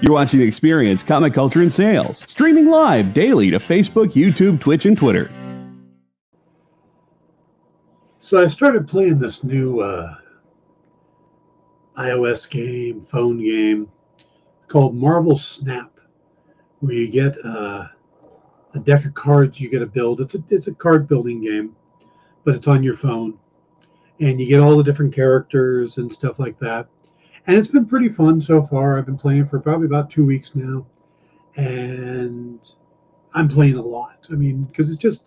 You're watching Experience Comic Culture and Sales, streaming live daily to Facebook, YouTube, Twitch, and Twitter. So I started playing this new iOS game, phone game called Marvel Snap, where you get a deck of cards you get to build. It's a card building game, but it's on your phone, and you get all the different characters and stuff like that. And it's been pretty fun so far. I've been playing for probably about 2 weeks now, and I'm playing a lot. I mean, because it's just,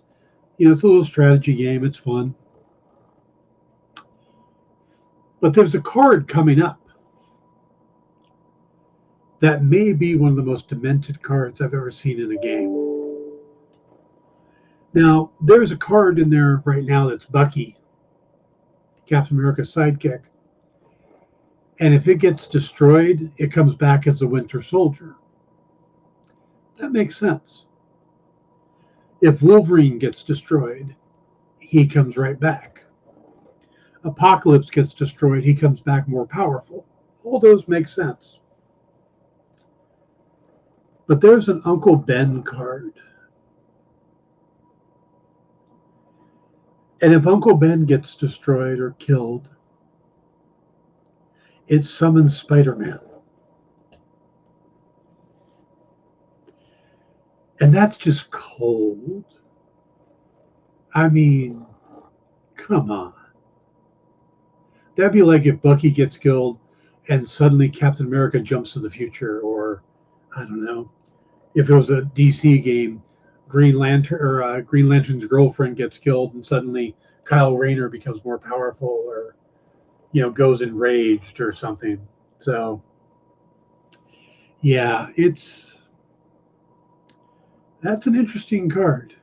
it's a little strategy game. It's fun. But there's a card coming up that may be one of the most demented cards I've ever seen in a game. Now, there's a card in there right now that's Bucky, Captain America's sidekick. And if it gets destroyed, it comes back as a Winter Soldier. That makes sense. If Wolverine gets destroyed, he comes right back. Apocalypse gets destroyed, he comes back more powerful. All those make sense. But there's an Uncle Ben card. And if Uncle Ben gets destroyed or killed, it summons Spider-Man. And that's just cold. I mean, come on. That'd be like if Bucky gets killed and suddenly Captain America jumps to the future, or I don't know, if it was a DC game, Green Lantern's girlfriend gets killed and suddenly Kyle Rayner becomes more powerful, or goes enraged or something. So yeah, that's an interesting card.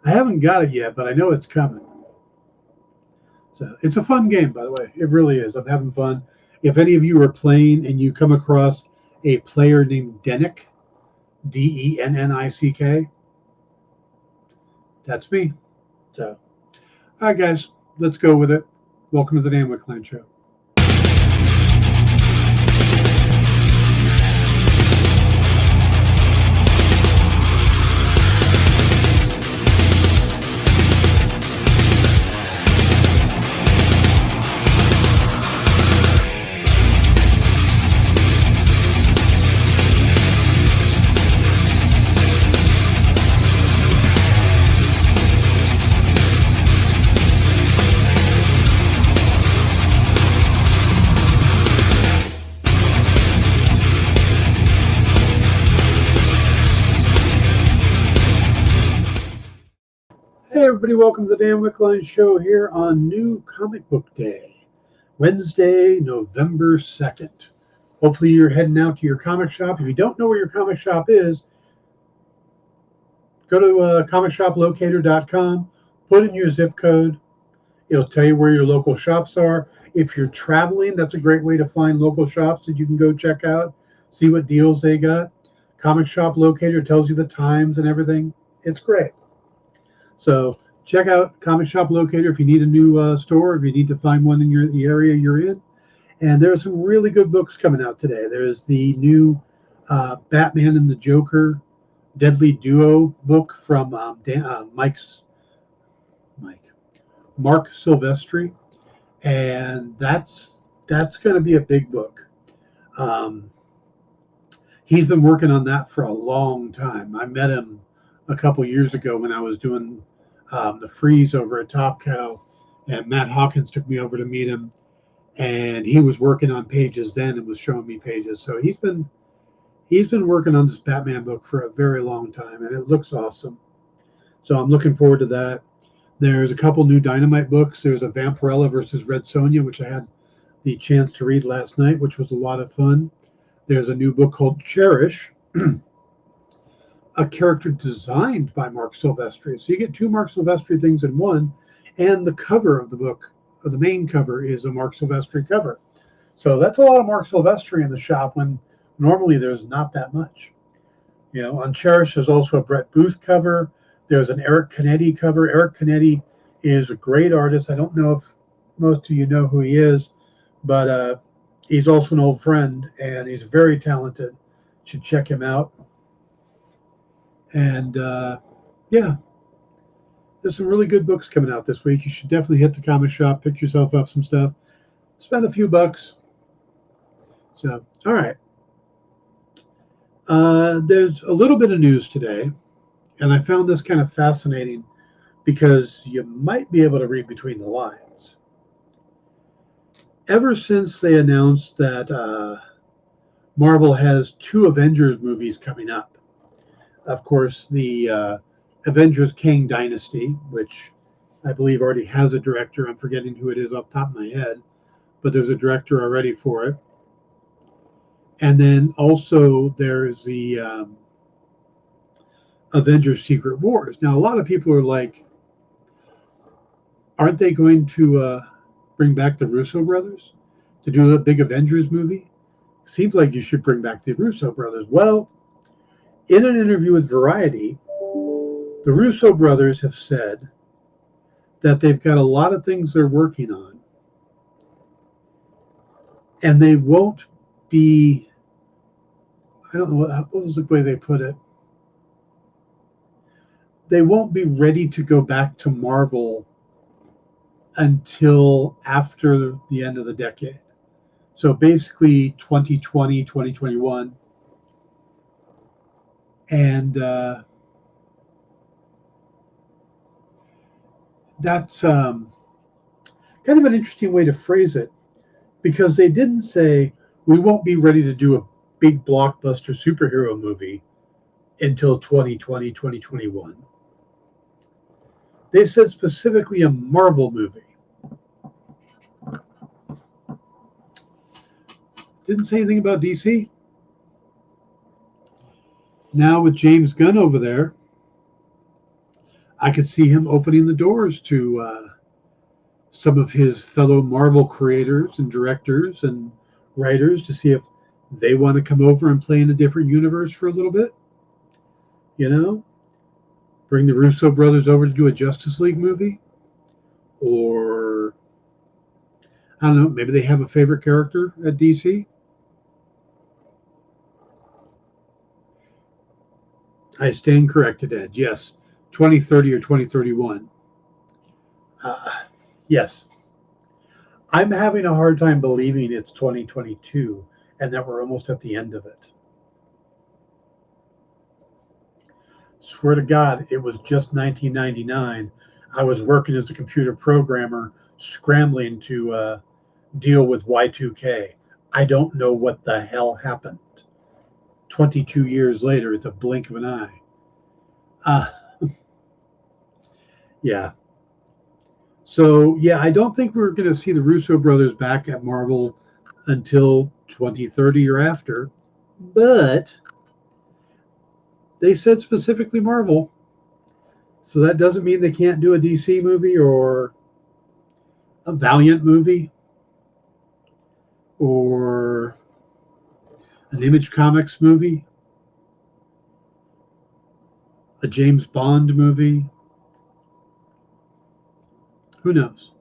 I haven't got it yet, but I know it's coming. So it's a fun game, by the way. It really is. I'm having fun. If any of you are playing and you come across a player named Dennick, Dennick, that's me. So, all right, guys, let's go with it. Welcome to the Dan Wickline Show. Hey everybody, welcome to the Dan Wickline Show here on New Comic Book Day, Wednesday, November 2nd. Hopefully you're heading out to your comic shop. If you don't know where your comic shop is, go to comicshoplocator.com, put in your zip code. It'll tell you where your local shops are. If you're traveling, that's a great way to find local shops that you can go check out, see what deals they got. Comic Shop Locator tells you the times and everything. It's great. So check out Comic Shop Locator if you need a new store, if you need to find one in the area you're in. And there are some really good books coming out today. There's the new Batman and the Joker Deadly Duo book from Mark Silvestri, and that's going to be a big book. He's been working on that for a long time. I met him a couple years ago when I was doing the freeze over at Top Cow, and Matt Hawkins took me over to meet him, and he was working on pages then and was showing me pages. So he's been working on this Batman book for a very long time, and it looks awesome. So I'm looking forward to that. There's a couple new Dynamite books. There's a Vampirella versus Red Sonja, which I had the chance to read last night, which was a lot of fun. There's a new book called Cherish, a character designed by Mark Silvestri. So you get two Mark Silvestri things in one, and the cover of the book, or the main cover, is a Mark Silvestri cover. So that's a lot of Mark Silvestri in the shop when normally there's not that much. On Cherish, there's also a Brett Booth cover. There's an Eric Canetti cover. Eric Canetti is a great artist. I don't know if most of you know who he is, but he's also an old friend, and he's very talented. should check him out. And yeah, there's some really good books coming out this week. You should definitely hit the comic shop, pick yourself up some stuff, spend a few bucks. So, all right. There's a little bit of news today, and I found this kind of fascinating because you might be able to read between the lines. Ever since they announced that Marvel has 2 Avengers movies coming up, of course, the Avengers Kang Dynasty, which I believe already has a director. I'm forgetting who it is off the top of my head, but there's a director already for it. And then also there's the Avengers Secret Wars. Now, a lot of people are like, aren't they going to bring back the Russo brothers to do a big Avengers movie? Seems like you should bring back the Russo brothers. Well, in an interview with Variety, the Russo brothers have said that they've got a lot of things they're working on, and they won't be, I don't know, what was the way they put it? They won't be ready to go back to Marvel until after the end of the decade. So basically 2020, 2021. And that's kind of an interesting way to phrase it, because they didn't say we won't be ready to do a big blockbuster superhero movie until 2020, 2021. They said specifically a Marvel movie. Didn't say anything about DC. Now with James Gunn over there, I could see him opening the doors to some of his fellow Marvel creators and directors and writers to see if they want to come over and play in a different universe for a little bit. You know, bring the Russo brothers over to do a Justice League movie. Or, I don't know, maybe they have a favorite character at DC. I stand corrected, Ed. Yes, 2030 or 2031. Yes. I'm having a hard time believing it's 2022 and that we're almost at the end of it. Swear to God, it was just 1999. I was working as a computer programmer, scrambling to deal with Y2K. I don't know what the hell happened. 22 years later, it's a blink of an eye. Yeah. So, yeah, I don't think we're going to see the Russo brothers back at Marvel until 2030 or after. But they said specifically Marvel. So that doesn't mean they can't do a DC movie or a Valiant movie or an Image Comics movie, a James Bond movie. Who knows?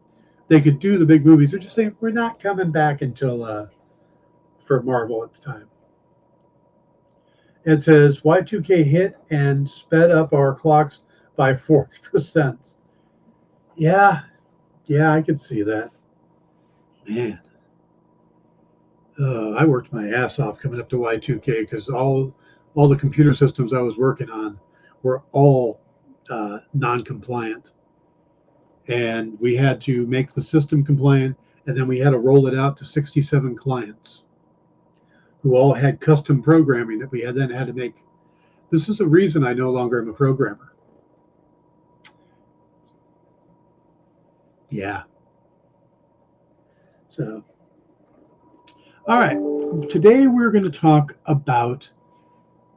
They could do the big movies. They're just saying we're not coming back until for Marvel at the time. It says Y2K hit and sped up our clocks by 40%. Yeah, I could see that. Man, I worked my ass off coming up to Y2K because all the computer systems I was working on were all non-compliant, and we had to make the system compliant, and then we had to roll it out to 67 clients who all had custom programming that we then had to make. This is the reason I no longer am a programmer. Yeah. So, all right. Today we're going to talk about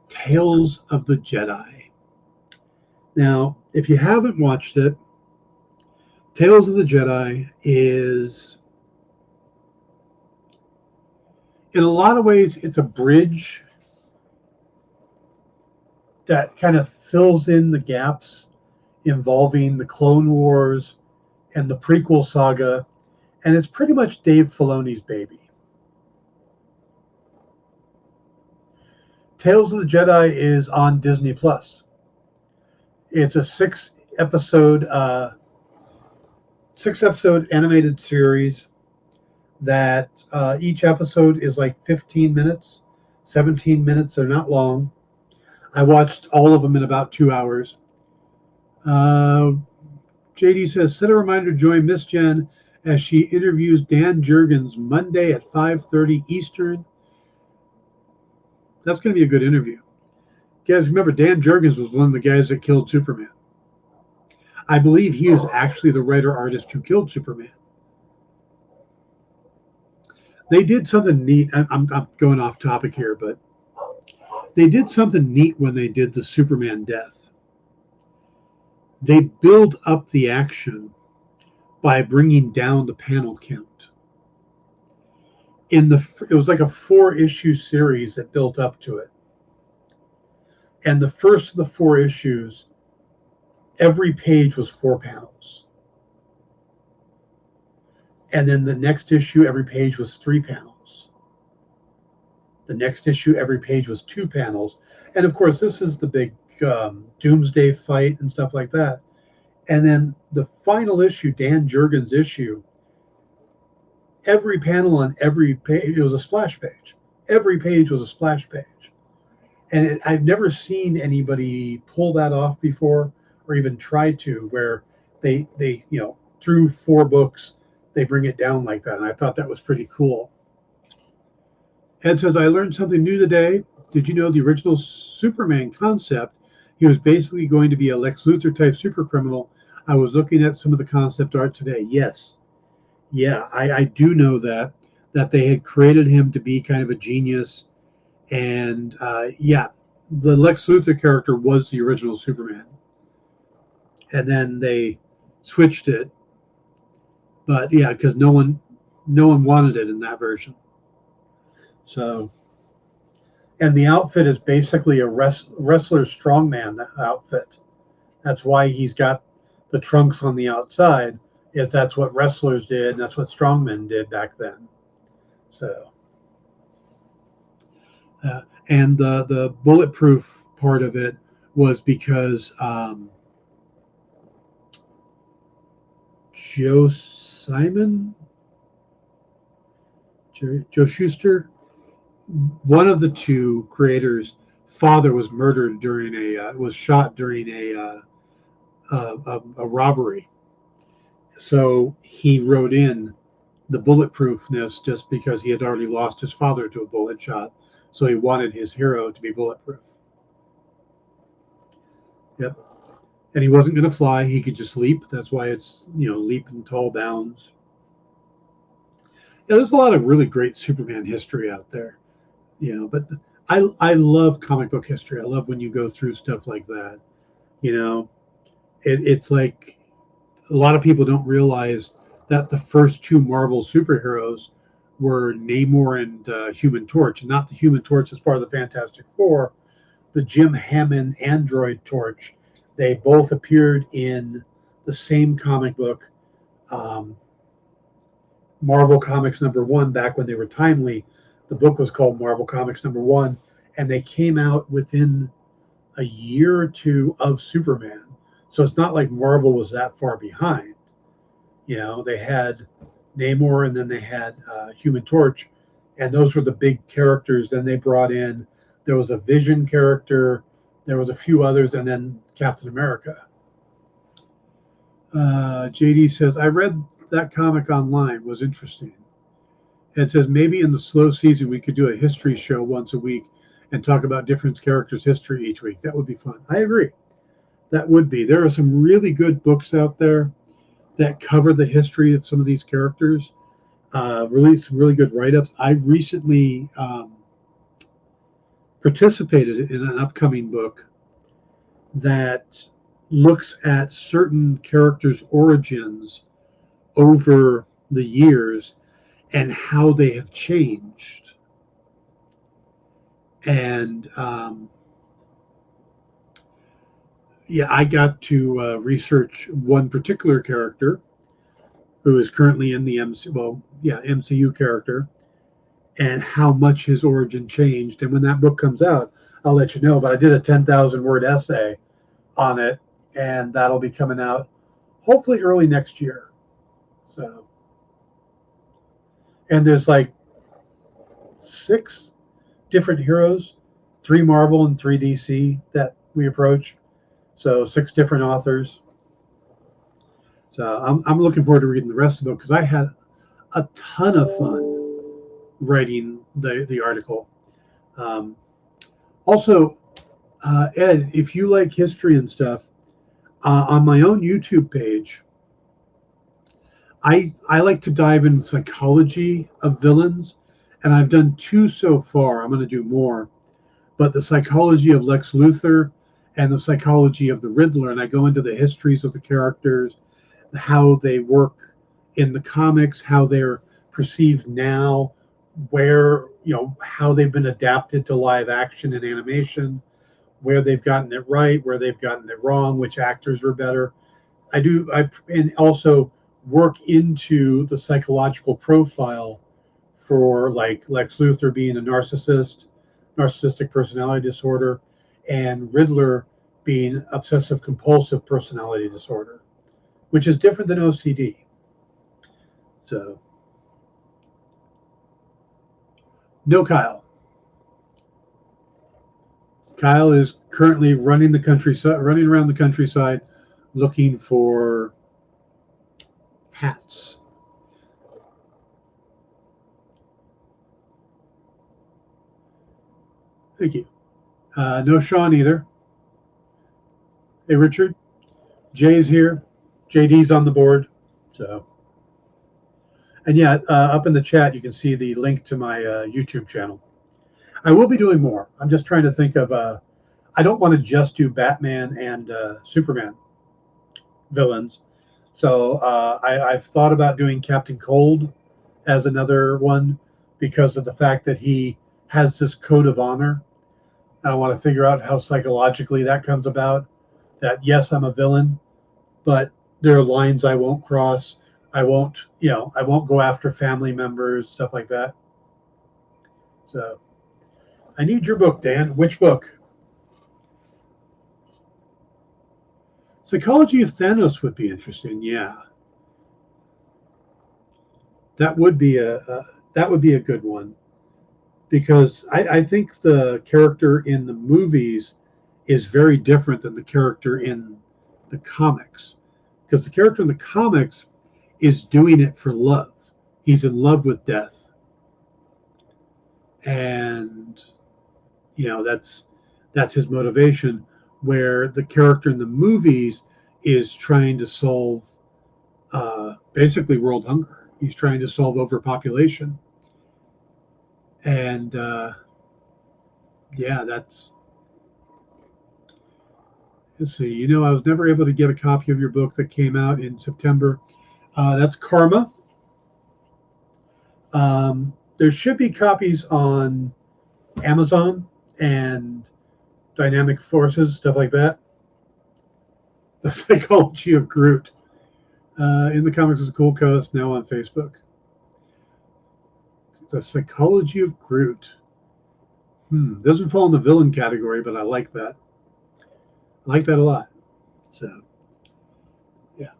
Tales of the Jedi. Now, if you haven't watched it, Tales of the Jedi is, in a lot of ways, it's a bridge that kind of fills in the gaps involving the Clone Wars and the prequel saga, and it's pretty much Dave Filoni's baby. Tales of the Jedi is on Disney Plus. It's a six-episode animated series that each episode is like 15 minutes, 17 minutes. They're not long. I watched all of them in about 2 hours. JD says, set a reminder to join Miss Jen as she interviews Dan Jurgens Monday at 5:30 Eastern. That's going to be a good interview. Guys, remember, Dan Jurgens was one of the guys that killed Superman. I believe he is actually the writer-artist who killed Superman. They did something neat. I'm going off topic here, but they did something neat when they did the Superman death. They build up the action by bringing down the panel count. It was like a 4-issue series that built up to it. And the first of the 4 issues, every page was 4 panels. And then the next issue, every page was 3 panels. The next issue, every page was 2 panels. And of course, this is the big Doomsday fight and stuff like that. And then the final issue, Dan Jurgens' issue, every panel on every page, it was a splash page. Every page was a splash page. And I've never seen anybody pull that off before, or even try to, where they through 4 books, they bring it down like that. And I thought that was pretty cool. Ed says, I learned something new today. Did you know the original Superman concept? He was basically going to be a Lex Luthor type super criminal. I was looking at some of the concept art today. Yes. Yeah, I do know that they had created him to be kind of a genius. And the Lex Luthor character was the original Superman. And then they switched it. But yeah, because no one wanted it in that version. So, and the outfit is basically a wrestler strongman outfit. That's why he's got the trunks on the outside. That's what wrestlers did, and that's what strongmen did back then. So, and the bulletproof part of it was because Joe Shuster, one of the 2 creators' father was murdered was shot during a robbery. So he wrote in the bulletproofness just because he had already lost his father to a bullet shot. So he wanted his hero to be bulletproof. Yep. And he wasn't going to fly. He could just leap. That's why it's, leap in tall bounds. Yeah, there's a lot of really great Superman history out there. But I love comic book history. I love when you go through stuff like that. It's like a lot of people don't realize that the first 2 Marvel superheroes were Namor and Human Torch, and not the Human Torch as part of the Fantastic Four, the Jim Hammond android Torch. They both appeared in the same comic book, Marvel Comics #1, back when they were timely. The book was called Marvel Comics #1, and they came out within a year or 2 of Superman. So it's not like Marvel was that far behind. They had Namor, and then they had Human Torch, and those were the big characters. Then they brought in, there was a Vision character, there was a few others, and then Captain America. JD says, I read that comic online, was interesting. It says, maybe in the slow season we could do a history show once a week and talk about different characters' history each week. That would be fun. I agree. That would be. There are some really good books out there that cover the history of some of these characters. Some really good write-ups. I recently participated in an upcoming book that looks at certain characters' origins over the years and how they have changed. And I got to research one particular character who is currently in the MCU character, and how much his origin changed. And when that book comes out, I'll let you know. But I did a 10,000 word essay on it, and that'll be coming out hopefully early next year. So, and there's like 6 different heroes, 3 Marvel and 3 DC that we approach. So 6 different authors. So I'm looking forward to reading the rest of the book because I had a ton of fun writing the article. Also, Ed, if you like history and stuff, on my own YouTube page, I like to dive into psychology of villains, and I've done 2 so far. I'm going to do more, but the psychology of Lex Luthor and the psychology of the Riddler, and I go into the histories of the characters, how they work in the comics, how they're perceived now, where, how they've been adapted to live action and animation, where they've gotten it right, where they've gotten it wrong, which actors were better. And also work into the psychological profile for like Lex Luthor being a narcissistic personality disorder, and Riddler being obsessive compulsive personality disorder, which is different than OCD. So, no Kyle. Kyle is currently running around the countryside, looking for hats. Thank you. No Sean either. Hey, Richard. Jay's here. JD's on the board. So, and yeah, up in the chat, you can see the link to my YouTube channel. I will be doing more. I'm just trying to think of, I don't want to just do Batman and Superman villains. So I've thought about doing Captain Cold as another one because of the fact that he has this code of honor. I want to figure out how psychologically that comes about. That yes, I'm a villain, but there are lines I won't cross. I won't go after family members, stuff like that. So I need your book, Dan. Which book? Psychology of Thanos would be interesting. Yeah, that would be a good one, because I think the character in the movies is very different than the character in the comics, because the character in the comics is doing it for love. He's in love with death, and that's his motivation, where the character in the movies is trying to solve basically world hunger. He's trying to solve overpopulation. And let's see, I was never able to get a copy of your book that came out in September. That's Karma. There should be copies on Amazon and Dynamic Forces, stuff like that. The Psychology of Groot. In the Comics is a Cool Coast, now on Facebook. The Psychology of Groot. Doesn't fall in the villain category, but I like that. I like that a lot. So, yeah.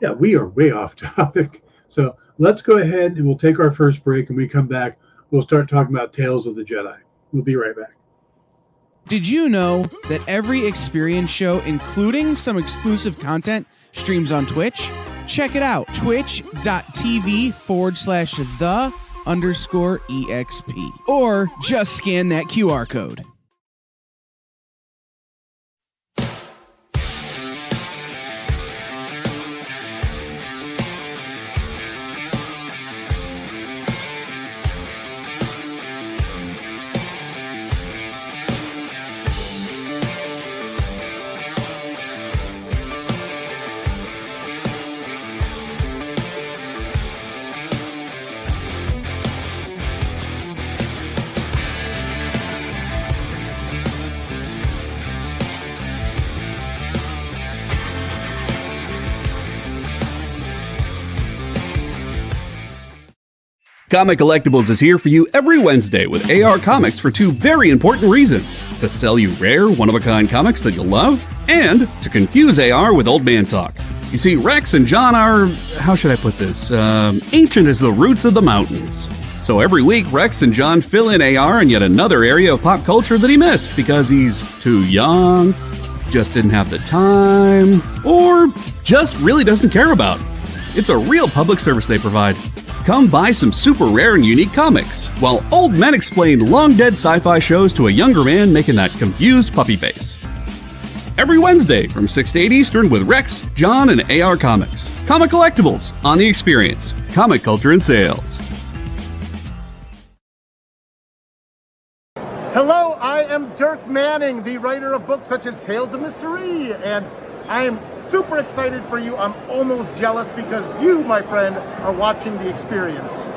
Yeah, we are way off topic. So let's go ahead and we'll take our first break, and when we come back, we'll start talking about Tales of the Jedi. We'll be right back. Did you know that every experience show, including some exclusive content, streams on Twitch? Check it out, twitch.tv/the_EXP. Or just scan that QR code. Comic Collectibles is here for you every Wednesday with AR Comics for two very important reasons: to sell you rare, one-of-a-kind comics that you'll love, and to confuse AR with old man talk. You see, Rex and John are, how should I put this, ancient as the roots of the mountains. So every week, Rex and John fill in AR in yet another area of pop culture that he missed because he's too young, just didn't have the time, or just really doesn't care about. It's a real public service they provide. Come buy some super rare and unique comics, while old men explain long-dead sci-fi shows to a younger man making that confused puppy face. Every Wednesday from 6 to 8 Eastern with Rex, John, and AR Comics. Comic Collectibles on The Experience. Comic culture and sales. Hello, I am Dirk Manning, the writer of books such as Tales of Mystery, and I am super excited for you. I'm almost jealous because you, my friend, are watching The Experience.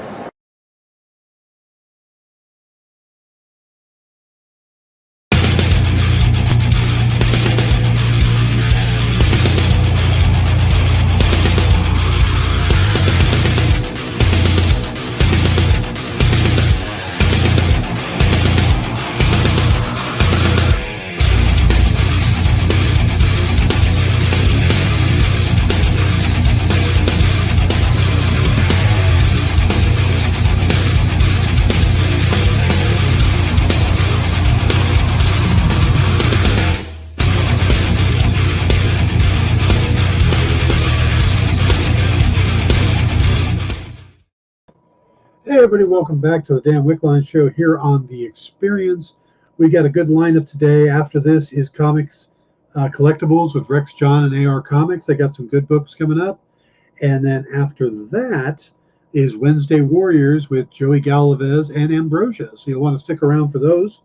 Hey everybody, welcome back to the Dan Wickline Show here on The Experience. We got a good lineup today. After this is Comics Collectibles with Rex, John, and AR Comics. They got some good books coming up. And then after that is Wednesday Warriors with Joey Galvez and Ambrosia. So you'll want to stick around for those.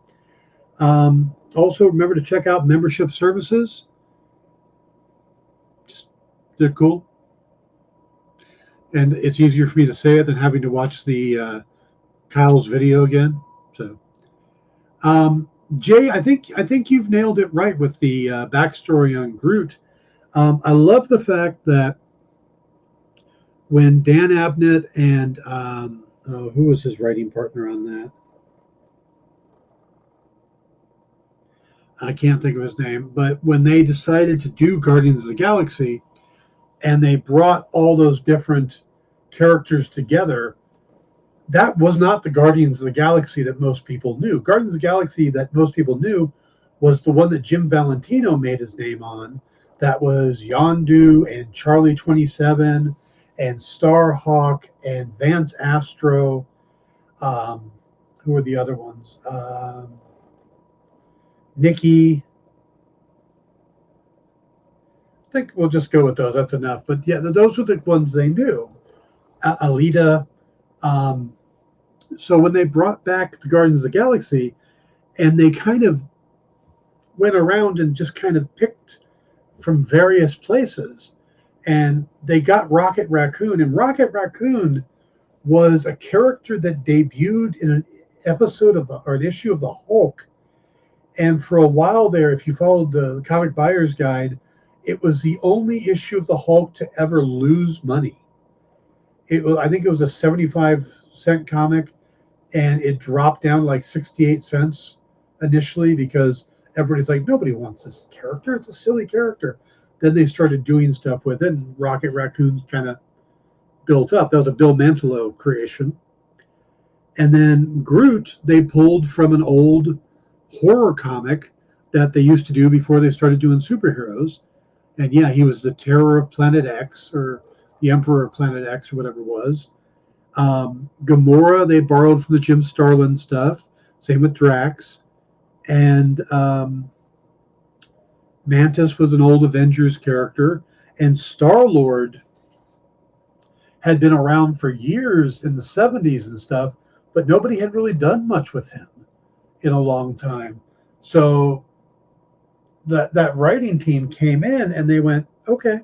Also, remember to check out membership services. They're cool. And it's easier for me to say it than having to watch the Kyle's video again. So, Jay, I think you've nailed it right with the backstory on Groot. I love the fact that when Dan Abnett and who was his writing partner on that? I can't think of his name. But when they decided to do Guardians of the Galaxy, and they brought all those different characters together, that was not the Guardians of the Galaxy that most people knew. Guardians of the Galaxy that most people knew was the one that Jim Valentino made his name on. That was Yondu and Charlie 27 and Starhawk and Vance Astro. Who were the other ones? Nikki. I think we'll just go with those. That's enough. But yeah, those were the ones they knew. Alita. So when they brought back the Guardians of the Galaxy, and they kind of went around and just kind of picked from various places, and they got Rocket Raccoon, and Rocket Raccoon was a character that debuted in an episode of an issue of the Hulk, and for a while there, if you followed the Comic Buyer's Guide, it was the only issue of the Hulk to ever lose money. I think it was a 75-cent comic, and it dropped down like 68 cents initially because everybody's like, nobody wants this character. It's a silly character. Then they started doing stuff with it, and Rocket Raccoon's kind of built up. That was a Bill Mantlo creation. And then Groot, they pulled from an old horror comic that they used to do before they started doing superheroes. And yeah, he was the Terror of Planet X, or the Emperor of Planet X, or whatever it was. Gamora, they borrowed from the Jim Starlin stuff. Same with Drax. And Mantis was an old Avengers character. And Star-Lord had been around for years in the 70s and stuff, but nobody had really done much with him in a long time. So that writing team came in and they went, okay,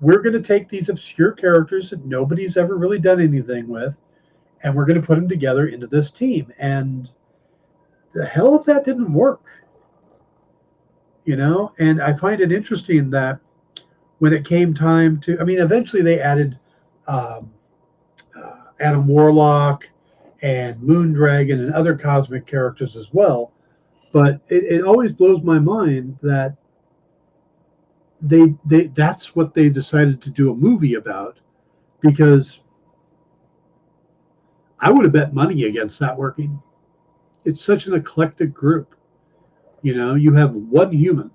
we're going to take these obscure characters that nobody's ever really done anything with, and we're going to put them together into this team. And the hell if that didn't work, you know? And I find it interesting that when it came time to, I mean, eventually they added Adam Warlock and Moondragon and other cosmic characters as well. But it always blows my mind that they that's what they decided to do a movie about, because I would have bet money against that working. It's such an eclectic group. You know, you have one human,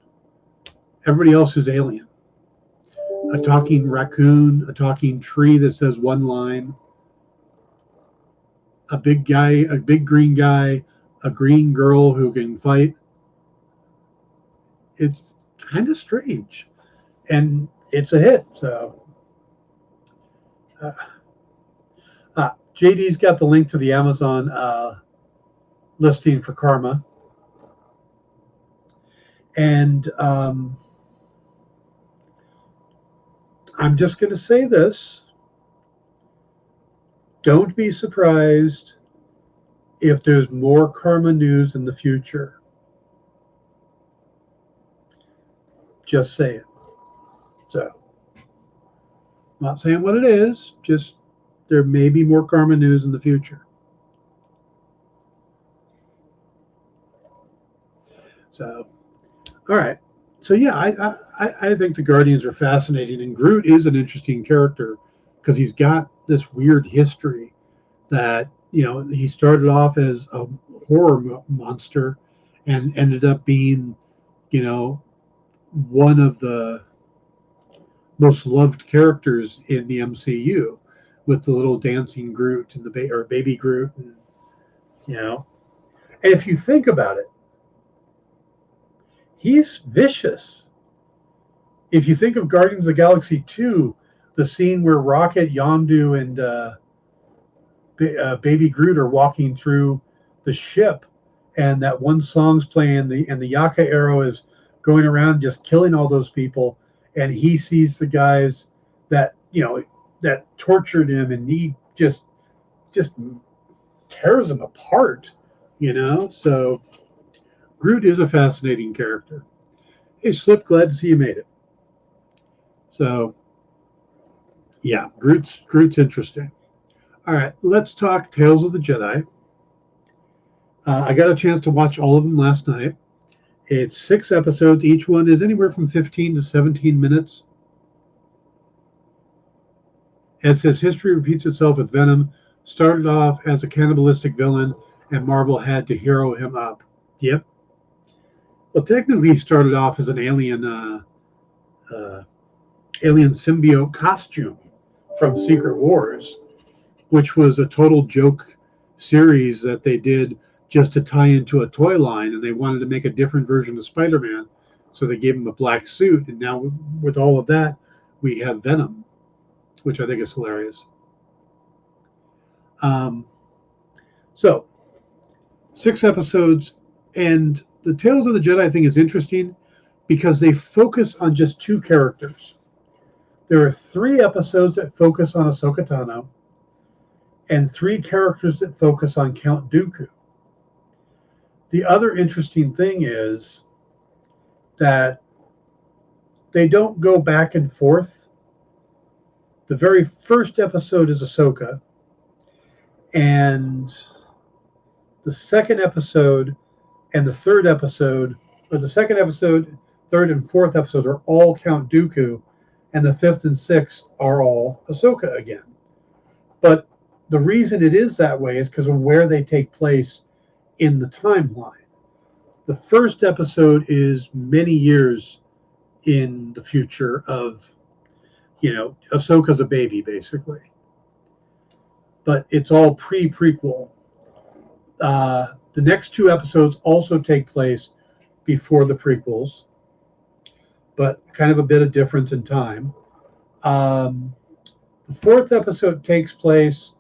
everybody else is alien. A talking raccoon, a talking tree that says one line, a big guy, a big green guy, a green girl who can fight. It's kind of strange, and it's a hit. So, JD's got the link to the Amazon listing for Karma, and I'm just going to say this. Don't be surprised if there's more Karma news in the future. Just say it. So, I'm not saying what it is, just there may be more Karma news in the future. So, all right. So yeah, I think the Guardians are fascinating, and Groot is an interesting character because he's got this weird history that, you know, he started off as a horror monster and ended up being, you know, one of the most loved characters in the MCU, with the little dancing Groot and the baby Groot, and, you know, and if you think about it, he's vicious. If you think of Guardians of the Galaxy 2, the scene where Rocket, Yondu, and Baby Groot are walking through the ship, and that one song's playing, and the Yaka arrow is going around just killing all those people, and he sees the guys that, you know, that tortured him, and he just tears them apart, you know. So Groot is a fascinating character. Hey, Slip, glad to see you made it. So, yeah, Groot's interesting. All right, let's talk Tales of the Jedi. I got a chance to watch all of them last night. It's 6 episodes. Each one is anywhere from 15 to 17 minutes. It says history repeats itself with Venom. Started off as a cannibalistic villain, and Marvel had to hero him up. Yep. Well, technically, he started off as an alien symbiote costume from Secret Wars, which was a total joke series that they did just to tie into a toy line, and they wanted to make a different version of Spider-Man, so they gave him a black suit, and now with all of that, we have Venom, which I think is hilarious. So, 6 episodes, and the Tales of the Jedi thing is interesting because they focus on just 2 characters. There are 3 episodes that focus on Ahsoka Tano, and 3 characters that focus on Count Dooku. The other interesting thing is that they don't go back and forth. The very first episode is Ahsoka, and the second episode and the third episode, or the second episode, third and fourth episode, are all Count Dooku, and the 5th and 6th are all Ahsoka again. But the reason it is that way is because of where they take place in the timeline. The first episode is many years in the future of, you know, Ahsoka's a baby, basically. But it's all pre-prequel. The next 2 episodes also take place before the prequels, but kind of a bit of difference in time. The 4th episode takes place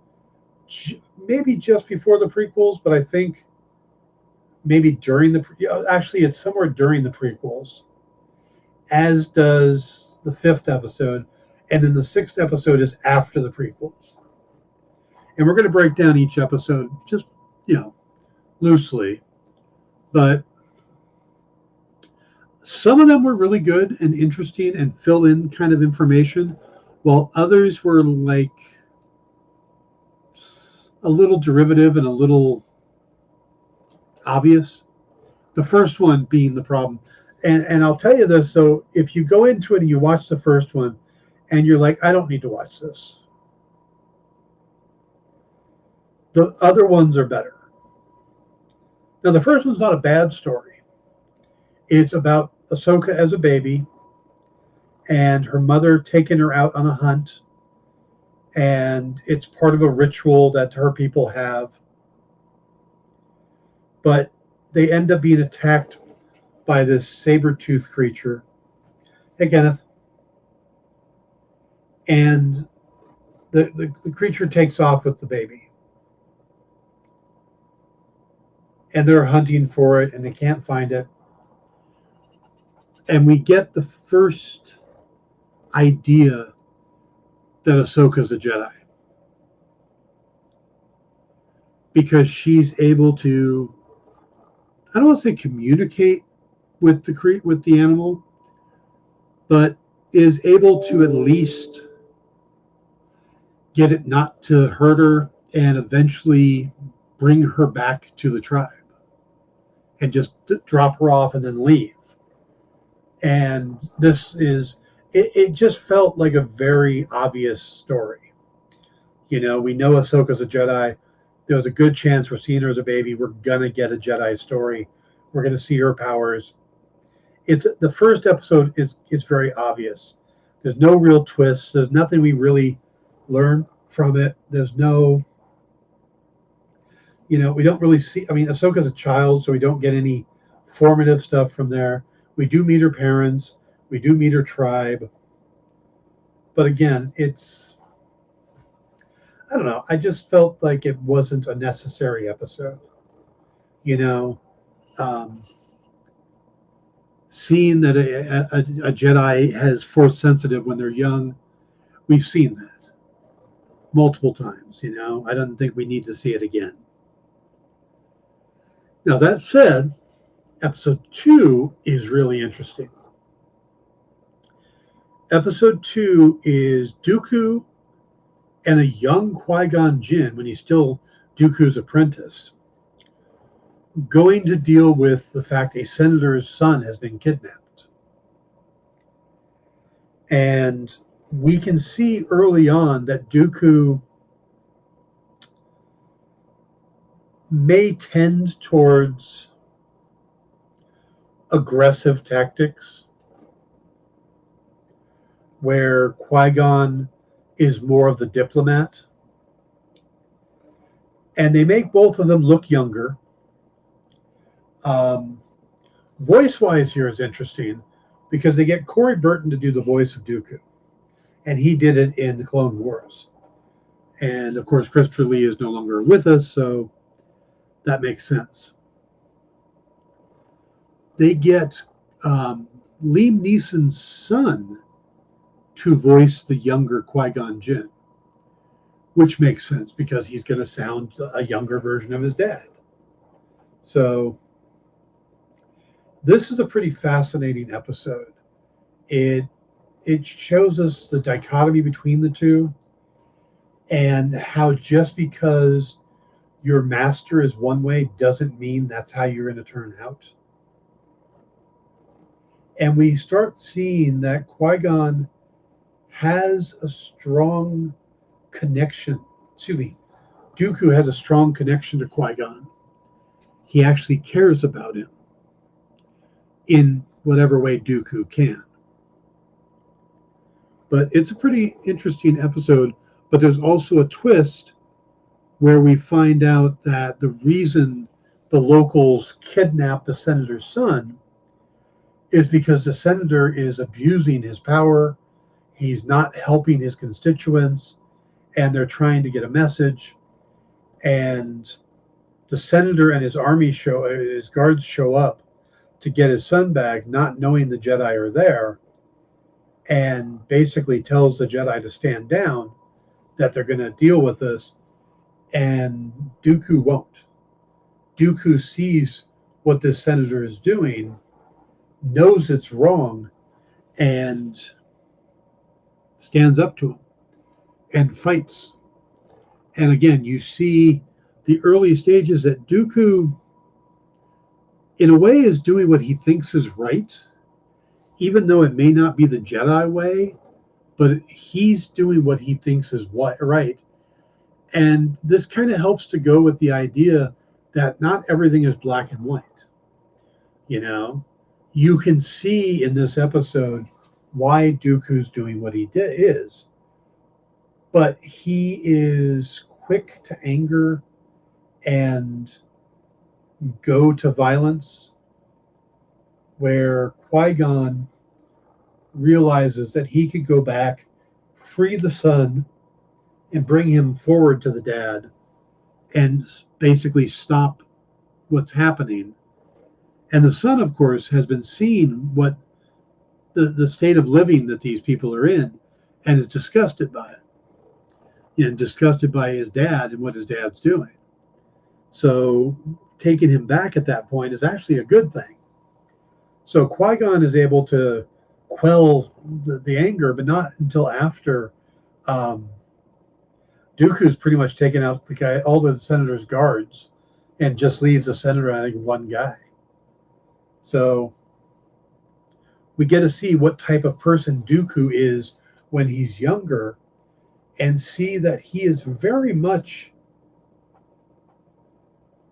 maybe just before the prequels, but I think maybe during actually it's somewhere during the prequels, as does the 5th episode, and then the 6th episode is after the prequels. And we're going to break down each episode just, you know, loosely, but some of them were really good and interesting and fill in kind of information, while others were like a little derivative and a little obvious. The first one being the problem. And I'll tell you this, so if you go into it and you watch the first one and you're like, I don't need to watch this, the other ones are better. Now, the first one's not a bad story. It's about Ahsoka as a baby and her mother taking her out on a hunt. And it's part of a ritual that her people have. But they end up being attacked by this saber-toothed creature. Hey, Kenneth. And the creature takes off with the baby. And they're hunting for it, and they can't find it. And we get the first idea that Ahsoka's a Jedi. Because she's able to, I don't want to say communicate with the animal, but is able to at least get it not to hurt her and eventually bring her back to the tribe and just drop her off and then leave. And this is, it just felt like a very obvious story. You know, we know Ahsoka's a Jedi. There's a good chance we're seeing her as a baby. We're going to get a Jedi story. We're going to see her powers. It's the first episode is very obvious. There's no real twists. There's nothing we really learn from it. There's no, we don't really see. I mean, Ahsoka's a child, so we don't get any formative stuff from there. We do meet her parents. We do meet her tribe. But again, I don't know. I just felt like it wasn't a necessary episode. Seeing that a Jedi has force sensitive when they're young, we've seen that multiple times. I don't think we need to see it again. Now, that said, episode 2 is really interesting. Episode 2 is Dooku and a young Qui-Gon Jinn, when he's still Dooku's apprentice, going to deal with the fact a senator's son has been kidnapped. And we can see early on that Dooku may tend towards aggressive tactics, where Qui-Gon is more of the diplomat. And they make both of them look younger. Voice-wise here is interesting because they get Corey Burton to do the voice of Dooku. And he did it in the Clone Wars. And, of course, Christopher Lee is no longer with us, so that makes sense. They get Liam Neeson's son to voice the younger Qui-Gon Jinn, which makes sense because he's going to sound a younger version of his dad. So this is a pretty fascinating episode. It shows us the dichotomy between the two and how just because your master is one way doesn't mean that's how you're going to turn out. And we start seeing that Qui-Gon has a strong connection. Dooku has a strong connection to Qui-Gon. He actually cares about him in whatever way Dooku can. But it's a pretty interesting episode. But there's also a twist where we find out that the reason the locals kidnapped the senator's son is because the senator is abusing his power. He's not helping his constituents, and they're trying to get a message. And the senator and his his guards show up to get his son back, not knowing the Jedi are there, and basically tells the Jedi to stand down, that they're going to deal with this. And Dooku won't. Dooku sees what this senator is doing, knows it's wrong, and stands up to him and fights And again, you see the early stages that Dooku, in a way, is doing what he thinks is right, even though it may not be the Jedi way, but he's doing what he thinks is right. And this kind of helps to go with the idea that not everything is black and white. You know, you can see in this episode why Dooku's doing what he is, but he is quick to anger and go to violence, where Qui-Gon realizes that he could go back, free the son, and bring him forward to the dad and basically stop what's happening. And the son, of course, has been seeing what the state of living that these people are in and is disgusted by it, and disgusted by his dad and what his dad's doing. So taking him back at that point is actually a good thing. So Qui-Gon is able to quell the anger, but not until after Dooku's pretty much taken out all the senator's guards, and just leaves the senator, I think, one guy. So we get to see what type of person Dooku is when he's younger, and see that he is very much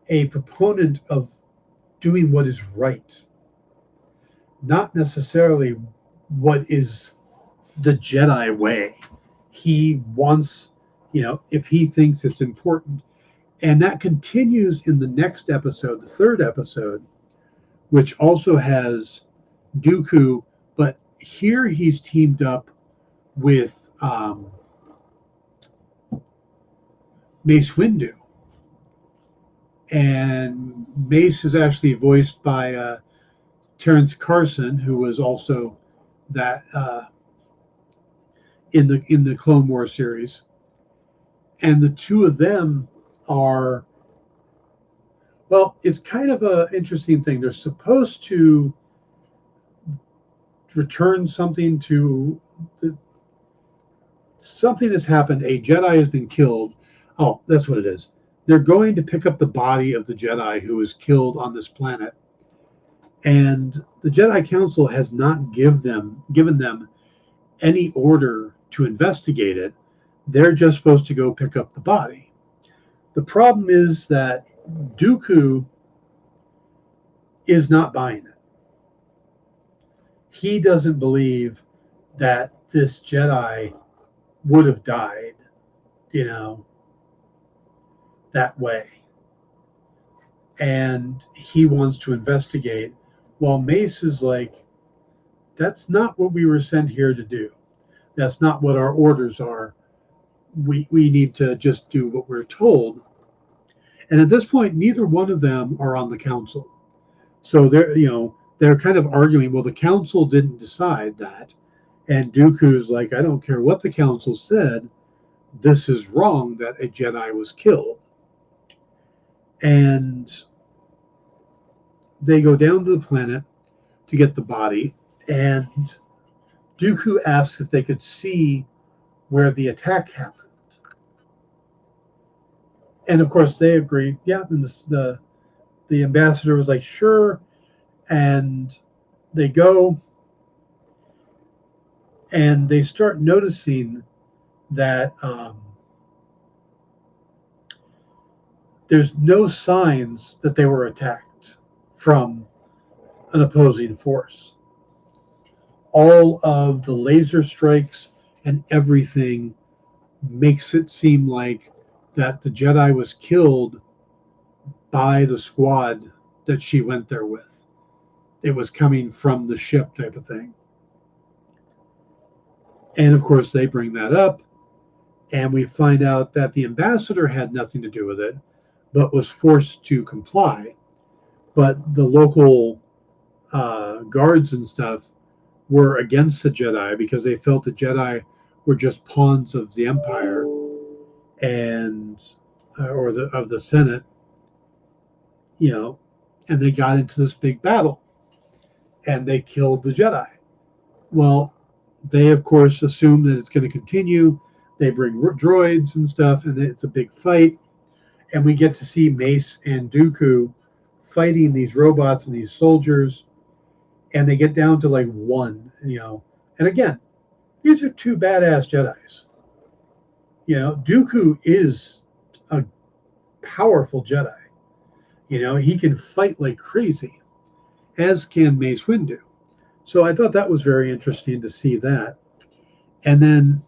a proponent of doing what is right, not necessarily what is the Jedi way. He wants, if he thinks it's important. And that continues in the next episode, the third episode, which also has Dooku, but here he's teamed up with Mace Windu. And Mace is actually voiced by Terrence Carson, who was also that in the Clone Wars series. And the two of them are, well, it's kind of an interesting thing. They're supposed to return something to something has happened. A Jedi has been killed. Oh, that's what it is. They're going to pick up the body of the Jedi who was killed on this planet. And the Jedi Council has not given them any order to investigate it. They're just supposed to go pick up the body. The problem is that Dooku is not buying it. He doesn't believe that this Jedi would have died, that way. And he wants to investigate, while Mace is like, that's not what we were sent here to do. That's not what our orders are. We need to just do what we're told. And at this point, neither one of them are on the council. So they're kind of arguing, well, the council didn't decide that. And Dooku's like, I don't care what the council said. This is wrong that a Jedi was killed. And they go down to the planet to get the body. And Dooku asks if they could see where the attack happened. And of course they agreed, yeah. And the ambassador was like, sure. And they go and they start noticing that there's no signs that they were attacked from an opposing force. All of the laser strikes and everything makes it seem like that the Jedi was killed by the squad that she went there with. It was coming from the ship type of thing. And of course they bring that up, and we find out that the ambassador had nothing to do with it, but was forced to comply. But the local guards and stuff were against the Jedi because they felt the Jedi were just pawns of the Empire and of the Senate, and they got into this big battle and they killed the Jedi. Well, they of course assume that it's going to continue. they bring droids and stuff, and it's a big fight. And we get to see Mace and Dooku fighting these robots and these soldiers, and they get down to like one, And again, these are two badass Jedis. Dooku is a powerful Jedi. He can fight like crazy, as can Mace Windu. So I thought that was very interesting to see that. And then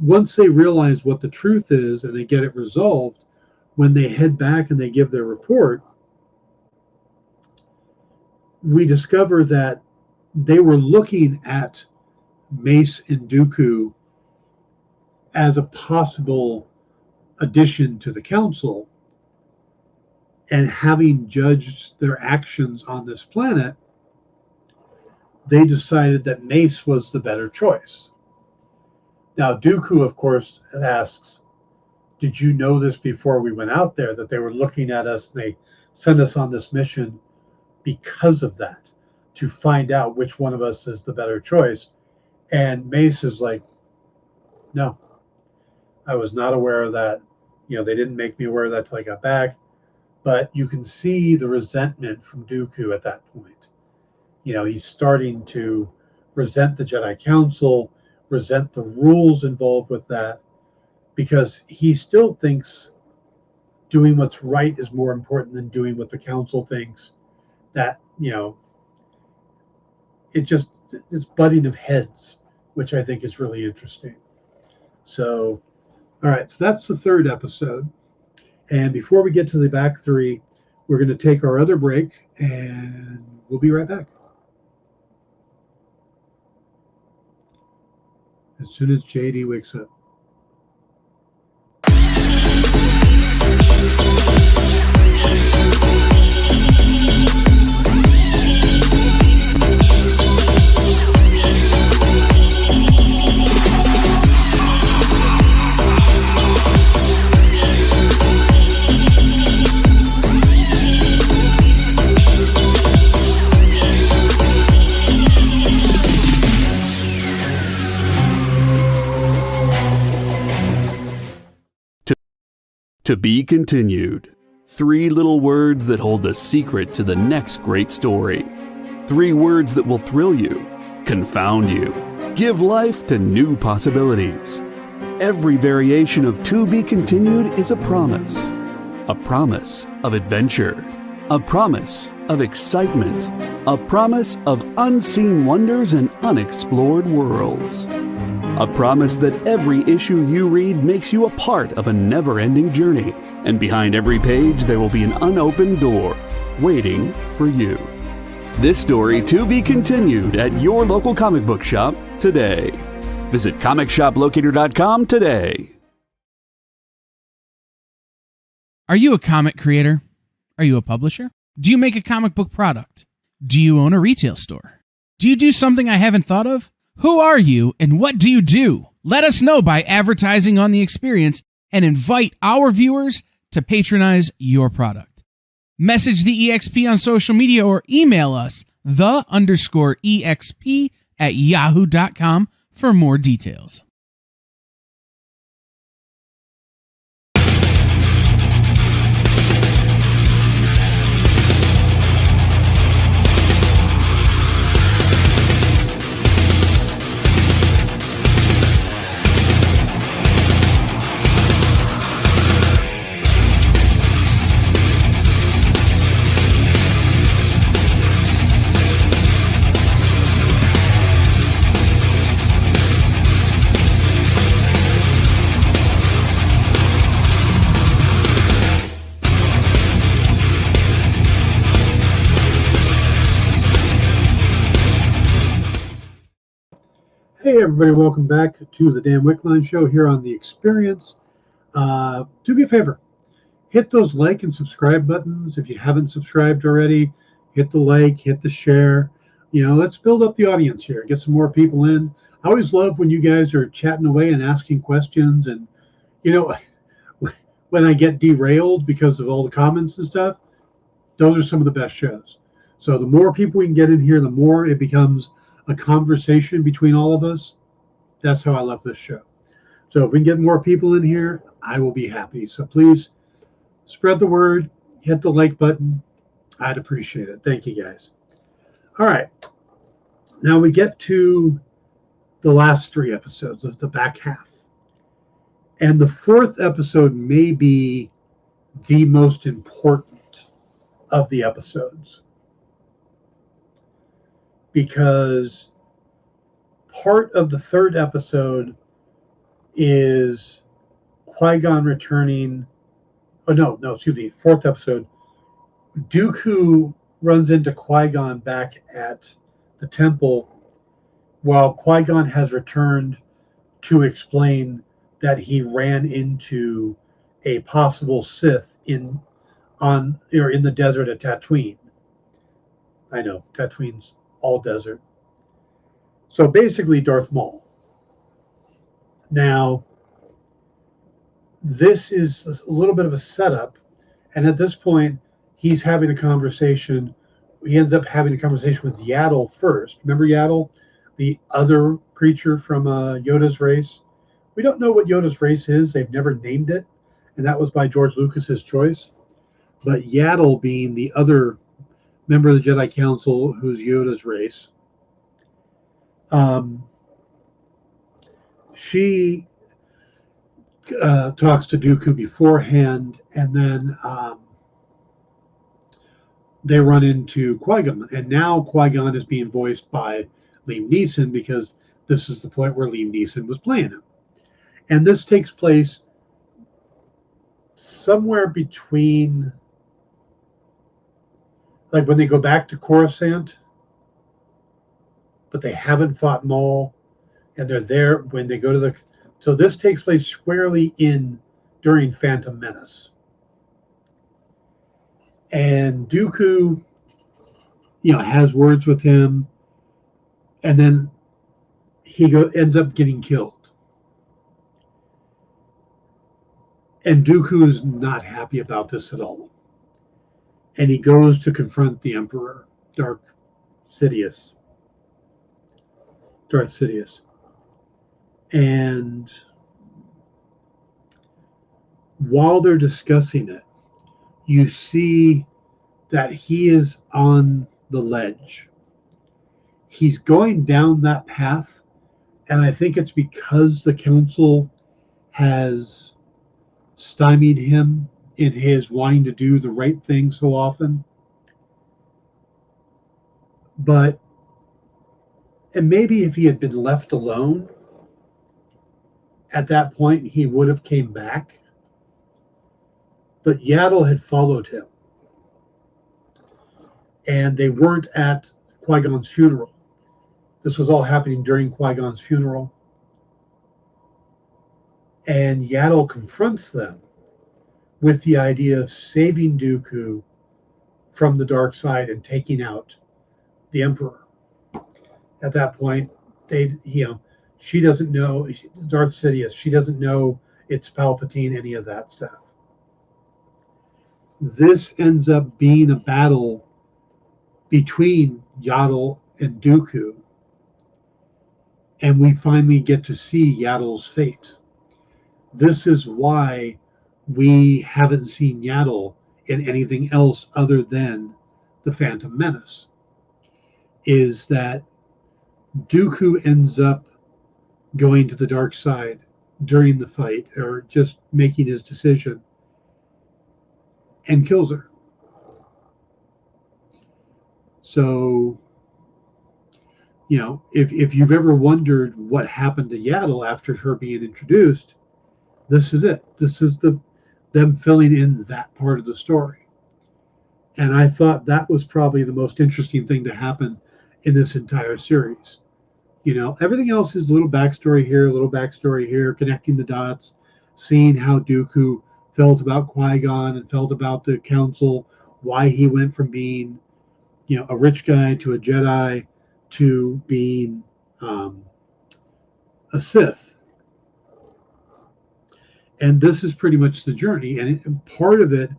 once they realize what the truth is and they get it resolved, when they head back and they give their report, we discover that they were looking at Mace and Dooku as a possible addition to the council, and having judged their actions on this planet, they decided that Mace was the better choice. Now, Dooku, of course, asks, did you know this before we went out there, that they were looking at us and they sent us on this mission because of that, to find out which one of us is the better choice? And Mace is like, no, I was not aware of that. They didn't make me aware of that till I got back. But you can see the resentment from Dooku at that point. He's starting to resent the Jedi Council, resent the rules involved with that, because he still thinks doing what's right is more important than doing what the Council thinks. That, it's butting of heads, which I think is really interesting. So, all right, so that's the third episode. And before we get to the back three, we're going to take our other break, and we'll be right back. As soon as JD wakes up. To be continued. 3 little words that hold the secret to the next great story. 3 words that will thrill you, confound you, give life to new possibilities. Every variation of to be continued is a promise of adventure, a promise of excitement, a promise of unseen wonders and unexplored worlds. A promise that every issue you read makes you a part of a never-ending journey, and behind every page there will be an unopened door waiting for you. This story to be continued at your local comic book shop today. Visit comicshoplocator.com today. Are you a comic creator? Are you a publisher? Do you make a comic book product? Do you own a retail store? Do you do something I haven't thought of? Who are you and what do you do? Let us know by advertising on the experience and invite our viewers to patronize your product. Message the EXP on social media or email us the_EXP@yahoo.com for more details. Hey everybody, welcome back to the Dan Wickline Show here on The Experience. Do me a favor, hit those like and subscribe buttons. If you haven't subscribed already, hit the like, hit the share. Let's build up the audience here, get some more people in. I always love when you guys are chatting away and asking questions, and when I get derailed because of all the comments and stuff, those are some of the best shows. So the more people we can get in here, the more it becomes a conversation between all of us. That's how I love this show. So if we can get more people in here, I will be happy. So please spread the word, hit the like button. I'd appreciate it. Thank you, guys. All right. Now we get to the last 3 episodes of the back half. And the 4th episode may be the most important of the episodes, because part of the 3rd episode is Qui-Gon returning. Oh, no, excuse me. 4th episode. Dooku runs into Qui-Gon back at the temple while Qui-Gon has returned to explain that he ran into a possible Sith in the desert at Tatooine. I know, Tatooine's all desert. So basically Darth Maul. Now, this is a little bit of a setup, and at this point, he's having a conversation. He ends up having a conversation with Yaddle first. Remember Yaddle, the other creature from Yoda's race? We don't know what Yoda's race is. They've never named it, and that was by George Lucas's choice. But Yaddle being the other member of the Jedi Council who's Yoda's race, she talks to Dooku beforehand, and then they run into Qui-Gon. And now Qui-Gon is being voiced by Liam Neeson, because this is the point where Liam Neeson was playing him. And this takes place somewhere between, like, when they go back to Coruscant, but they haven't fought Maul, and they're there when they go to the... So this takes place squarely during Phantom Menace. And Dooku, has words with him, and then he ends up getting killed. And Dooku is not happy about this at all. And he goes to confront the Emperor, Darth Sidious. And while they're discussing it, you see that he is on the ledge. He's going down that path, and I think it's because the council has stymied him in his wanting to do the right thing so often. And maybe if he had been left alone at that point, he would have came back. But Yaddle had followed him. And they weren't at Qui-Gon's funeral. This was all happening during Qui-Gon's funeral. And Yaddle confronts them with the idea of saving Dooku from the dark side and taking out the Emperor. At that point, she doesn't know, Darth Sidious, she doesn't know it's Palpatine, any of that stuff. This ends up being a battle between Yaddle and Dooku, and we finally get to see Yaddle's fate. This is why we haven't seen Yaddle in anything else other than the Phantom Menace, is that Dooku ends up going to the dark side during the fight, or just making his decision, and kills her. So, if you've ever wondered what happened to Yaddle after her being introduced, this is it. This is them filling in that part of the story. And I thought that was probably the most interesting thing to happen in this entire series. Everything else is a little backstory here, connecting the dots, seeing how Dooku felt about Qui-Gon and felt about the council, why he went from being, a rich guy to a Jedi to being a Sith. And this is pretty much the journey. And part of it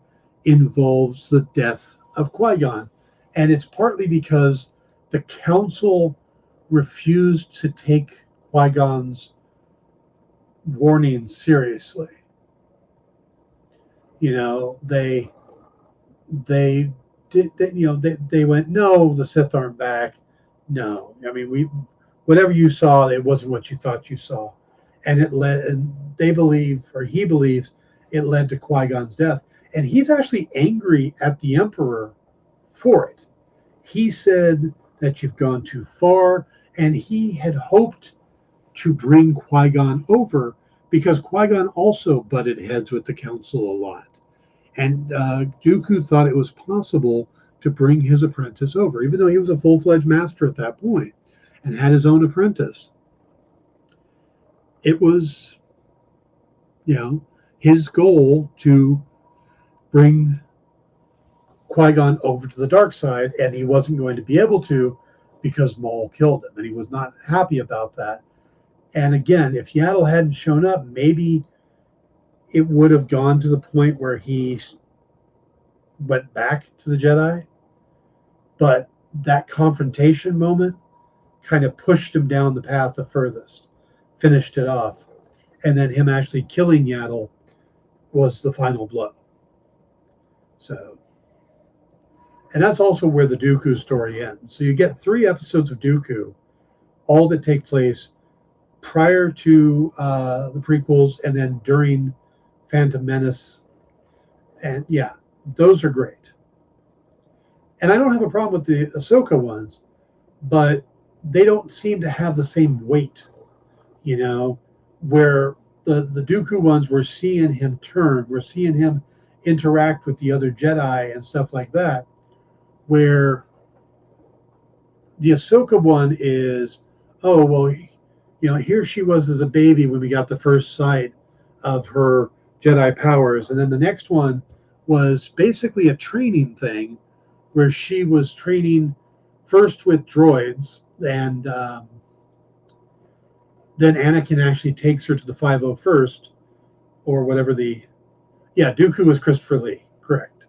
involves the death of Qui-Gon. And it's partly because the council refused to take Qui-Gon's warning seriously. They did. They went, no, the Sith aren't back. No, I mean, whatever you saw, it wasn't what you thought you saw, and they believe, or he believes, it led to Qui-Gon's death, and he's actually angry at the Emperor for it. He said that you've gone too far, and he had hoped to bring Qui-Gon over because Qui-Gon also butted heads with the Council a lot. And Dooku thought it was possible to bring his apprentice over, even though he was a full-fledged master at that point and had his own apprentice. It was, his goal to bring Qui-Gon over to the dark side, and he wasn't going to be able to because Maul killed him, and he was not happy about that. And again, if Yaddle hadn't shown up, maybe it would have gone to the point where he went back to the Jedi. But that confrontation moment kind of pushed him down the path the furthest, finished it off. And then him actually killing Yaddle was the final blow. So, and that's also where the Dooku story ends. So you get 3 episodes of Dooku, all that take place prior to the prequels and then during Phantom Menace. And yeah, those are great. And I don't have a problem with the Ahsoka ones, but they don't seem to have the same weight, where the Dooku ones, we're seeing him turn, we're seeing him interact with the other Jedi and stuff like that, where the Ahsoka one is, oh, well, here she was as a baby when we got the first sight of her Jedi powers. And then the next one was basically a training thing where she was training first with droids, and then Anakin actually takes her to the 501st, or whatever Dooku was Christopher Lee, correct.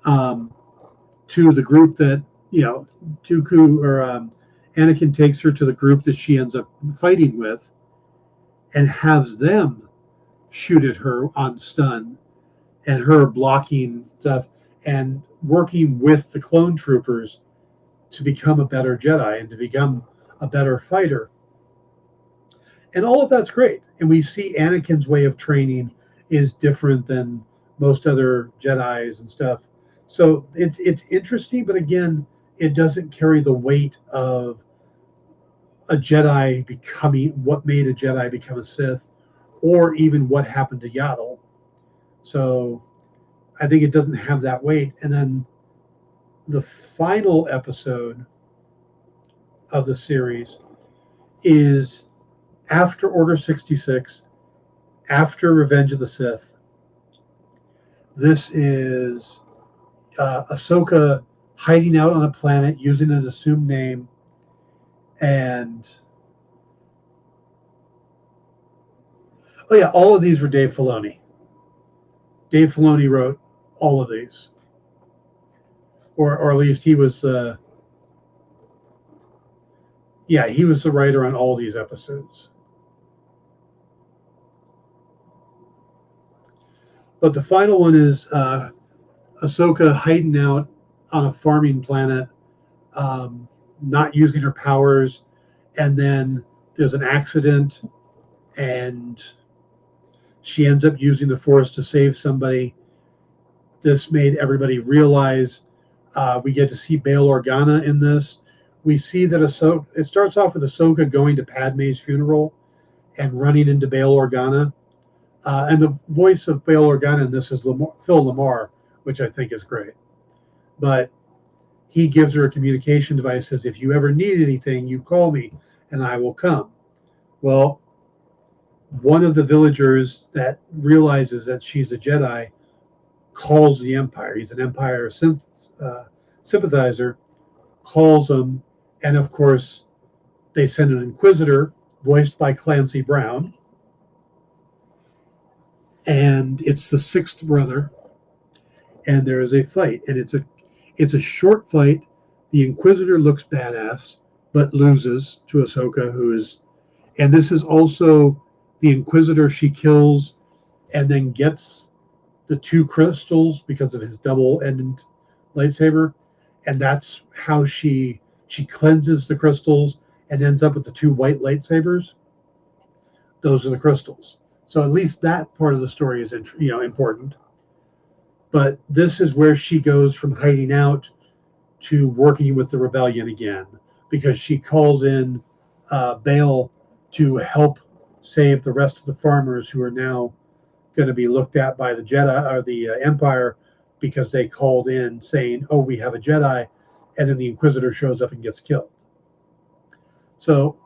To the group that, Dooku or Anakin takes her to the group that she ends up fighting with and has them shoot at her on stun, and her blocking stuff and working with the clone troopers to become a better Jedi and to become a better fighter. And all of that's great. And we see Anakin's way of training is different than most other Jedis and stuff. So it's interesting, but again, it doesn't carry the weight of a Jedi becoming, what made a Jedi become a Sith, or even what happened to Yaddle. So I think it doesn't have that weight. And then the final episode of the series is after Order 66, after Revenge of the Sith. This is Ahsoka hiding out on a planet using an assumed name, and all of these were Dave Filoni. Dave Filoni wrote all of these, or at least he was he was the writer on all these episodes. But the final one is Ahsoka hiding out on a farming planet, not using her powers, and then there's an accident, and she ends up using the Force to save somebody. This made everybody realize. We get to see Bail Organa in this. We see that it starts off with Ahsoka going to Padme's funeral and running into Bail Organa. And the voice of Bail Organa in this is Phil Lamar, which I think is great. But he gives her a communication device, says, if you ever need anything, you call me and I will come. Well, one of the villagers that realizes that she's a Jedi calls the Empire. He's an Empire sympathizer, calls them, and of course, they send an Inquisitor, voiced by Clancy Brown, and it's the 6th brother, and there is a fight, and it's a short fight. The Inquisitor looks badass, but loses to Ahsoka, who is, And this is also the Inquisitor she kills and then gets the 2 crystals because of his double-ended lightsaber. And that's how she cleanses the crystals and ends up with the 2 white lightsabers. Those are the crystals. So at least that part of the story is important. But this is where she goes from hiding out to working with the rebellion again, because she calls in Bail to help save the rest of the farmers who are now going to be looked at by the Jedi or the Empire, because they called in saying, "Oh, we have a Jedi," and then the Inquisitor shows up and gets killed. So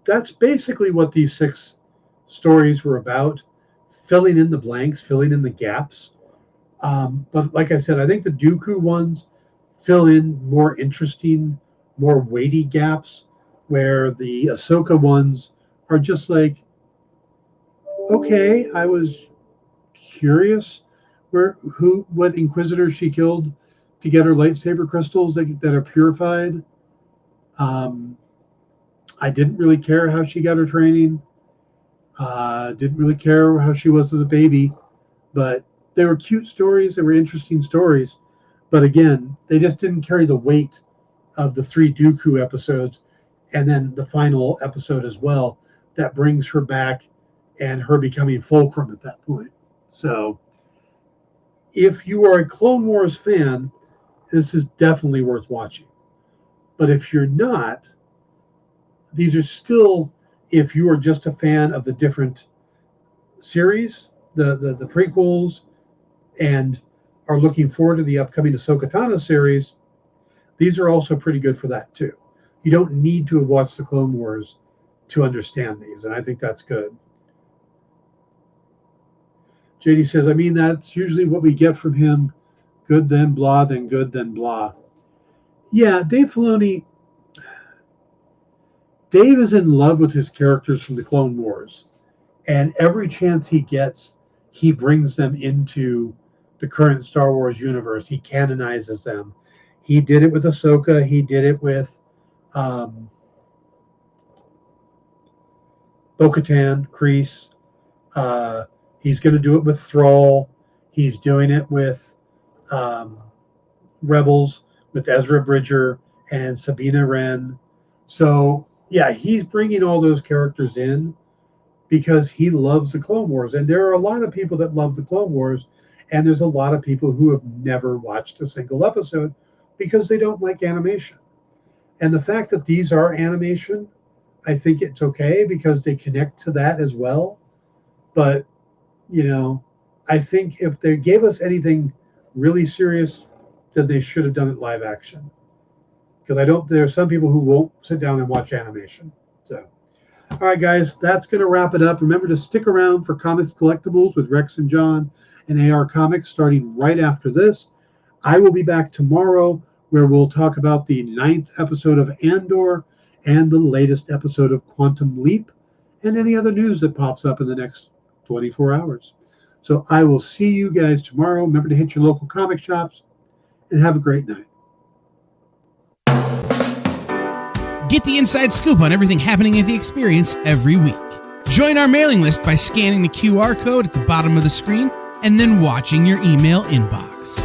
that's basically what these 6 stories were about, filling in the blanks, filling in the gaps. But like I said, I think the Dooku ones fill in more interesting, more weighty gaps, where the Ahsoka ones are just like, okay, I was curious what Inquisitor she killed to get her lightsaber crystals that are purified. I didn't really care how she got her training. Didn't really care how she was as a baby, but they were cute stories. They were interesting stories. But again, they just didn't carry the weight of the 3 Dooku episodes and then the final episode as well that brings her back and her becoming Fulcrum at that point. So if you are a Clone Wars fan, this is definitely worth watching. But if you're not, these are still, if you are just a fan of the different series, the prequels, and are looking forward to the upcoming Ahsoka Tano series, these are also pretty good for that too. You don't need to have watched the Clone Wars to understand these, and I think that's good. JD says, I mean, that's usually what we get from him. Good, then blah, then good, then blah. Yeah, Dave Filoni, Dave is in love with his characters from the Clone Wars. And every chance he gets, he brings them into the current Star Wars universe. He canonizes them. He did it with Ahsoka. He did it with Bo-Katan, Kreese. He's going to do it with Thrall. He's doing it with Rebels, with Ezra Bridger and Sabina Wren. So, yeah, he's bringing all those characters in because he loves the Clone Wars. And there are a lot of people that love the Clone Wars, and there's a lot of people who have never watched a single episode because they don't like animation. And the fact that these are animation, I think it's okay because they connect to that as well. But, you know, I think if they gave us anything really serious, then they should have done it live action. Because there are some people who won't sit down and watch animation. So, all right, guys, that's going to wrap it up. Remember to stick around for Comics Collectibles with Rex and John and AR Comics starting right after this. I will be back tomorrow where we'll talk about the 9th episode of Andor and the latest episode of Quantum Leap and any other news that pops up in the next 24 hours. So I will see you guys tomorrow. Remember to hit your local comic shops and have a great night. Get the inside scoop on everything happening at the experience every week. Join our mailing list by scanning the QR code at the bottom of the screen and then watching your email inbox.